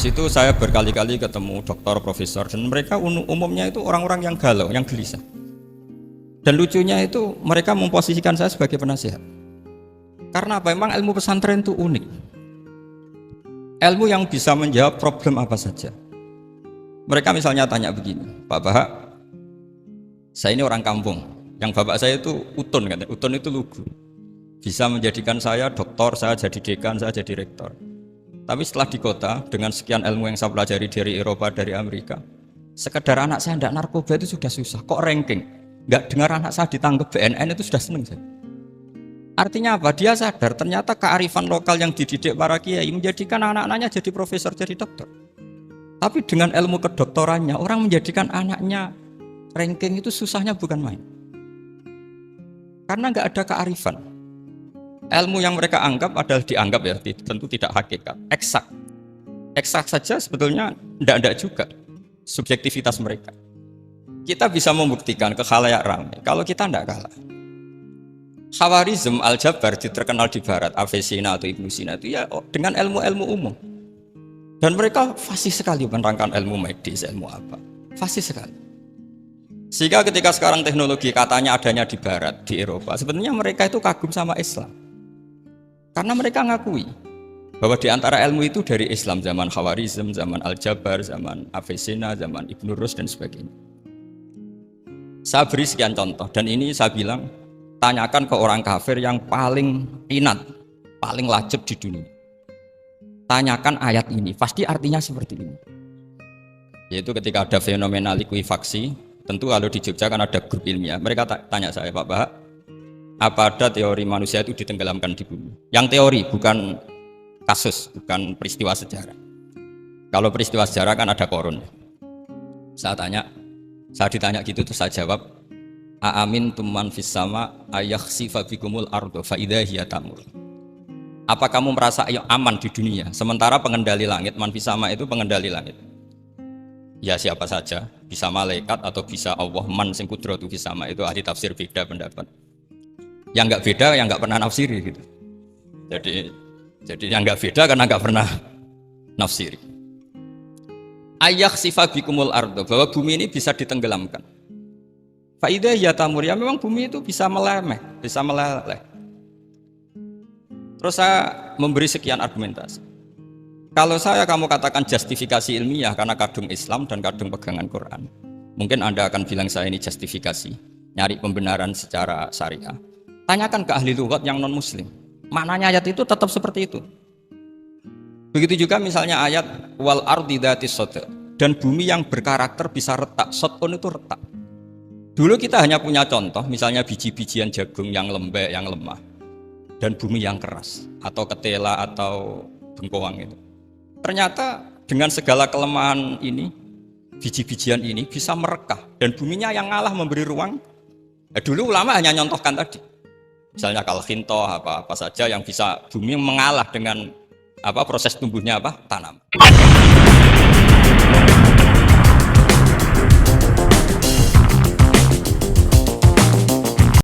itu saya berkali-kali ketemu dokter, profesor, dan mereka umumnya itu orang-orang yang galau, yang gelisah. Dan lucunya itu mereka memposisikan saya sebagai penasihat. Karena apa? Memang ilmu pesantren itu unik. Ilmu yang bisa menjawab problem apa saja. Mereka misalnya tanya begini, Pak Bahak, saya ini orang kampung, yang bapak saya itu utun, katanya. Utun itu lugu. Bisa menjadikan saya doktor, saya jadi dekan, saya jadi rektor. Tapi setelah di kota, dengan sekian ilmu yang saya pelajari dari Eropa, dari Amerika, sekedar anak saya tidak narkoba itu sudah susah. Kok ranking? Nggak dengar anak saya ditangkap BNN itu sudah seneng saya. Artinya apa? Dia sadar ternyata kearifan lokal yang dididik para kiai menjadikan anak-anaknya jadi profesor, jadi dokter. Tapi dengan ilmu kedoktorannya, orang menjadikan anaknya ranking itu susahnya bukan main. Karena nggak ada kearifan. Ilmu yang mereka anggap adalah dianggap ya, tentu tidak hakikat, eksak. Eksak saja sebetulnya tidak juga subjektivitas mereka. Kita bisa membuktikan ke khalayak ramai kalau kita tidak kalah. Khawarizm Al-Jabar terkenal di barat, Avicenna atau Ibnu Sina itu ya dengan ilmu-ilmu umum. Dan mereka fasih sekali menerangkan ilmu medis, ilmu apa. Fasih sekali. Sehingga ketika sekarang teknologi katanya adanya di barat, di Eropa, sebenarnya mereka itu kagum sama Islam. Karena mereka ngakui bahwa di antara ilmu itu dari Islam, zaman Khawarizm, zaman Al-Jabar, zaman Avicenna, zaman Ibnu Rus dan sebagainya. Saya beri sekian contoh dan ini saya bilang tanyakan ke orang kafir yang paling inat, paling lajeb di dunia. Tanyakan ayat ini, pasti artinya seperti ini. Yaitu ketika ada fenomena likuifaksi, tentu kalau di Jogja kan ada grup ilmiah. Mereka tanya saya, Pak Bahak, apa ada teori manusia itu ditenggelamkan di bumi? Yang teori, bukan kasus, bukan peristiwa sejarah. Kalau peristiwa sejarah kan ada korun. Saya ditanya gitu terus saya jawab, Aamin tuman fis sama ayakhsifa bikumul ardo fa idza hiya tamur. Apa kamu merasa aman di dunia sementara pengendali langit, man fis sama itu pengendali langit? Ya siapa saja, bisa malaikat atau bisa Allah, man sing kudratu fis sama, itu ahli tafsir beda pendapat. Yang nggak beda, yang nggak pernah nafsiri gitu. Jadi yang nggak beda karena nggak pernah nafsiri. Ayakhsifa bikumul ardo, bahwa bumi ini bisa ditenggelamkan. Faidah ya tamur, ya memang bumi itu bisa meleleh. Terus saya memberi sekian argumentasi. Kalau kamu katakan justifikasi ilmiah karena kadung Islam dan kadung pegangan Quran, mungkin Anda akan bilang saya ini justifikasi, nyari pembenaran secara syariah. Tanyakan ke ahli lughat yang non muslim, maknanya ayat itu tetap seperti itu. Begitu juga misalnya ayat wal ardi dzatis sodr, dan bumi yang berkarakter bisa retak. Sodon itu retak. Dulu kita hanya punya contoh, misalnya biji-bijian jagung yang lembek, yang lemah, dan bumi yang keras, atau ketela atau bengkoang itu. Ternyata dengan segala kelemahan ini, biji-bijian ini bisa merekah, dan buminya yang ngalah memberi ruang. Dulu ulama hanya nyontohkan tadi, misalnya kalkhinto apa saja yang bisa bumi mengalah dengan proses tumbuhnya tanam.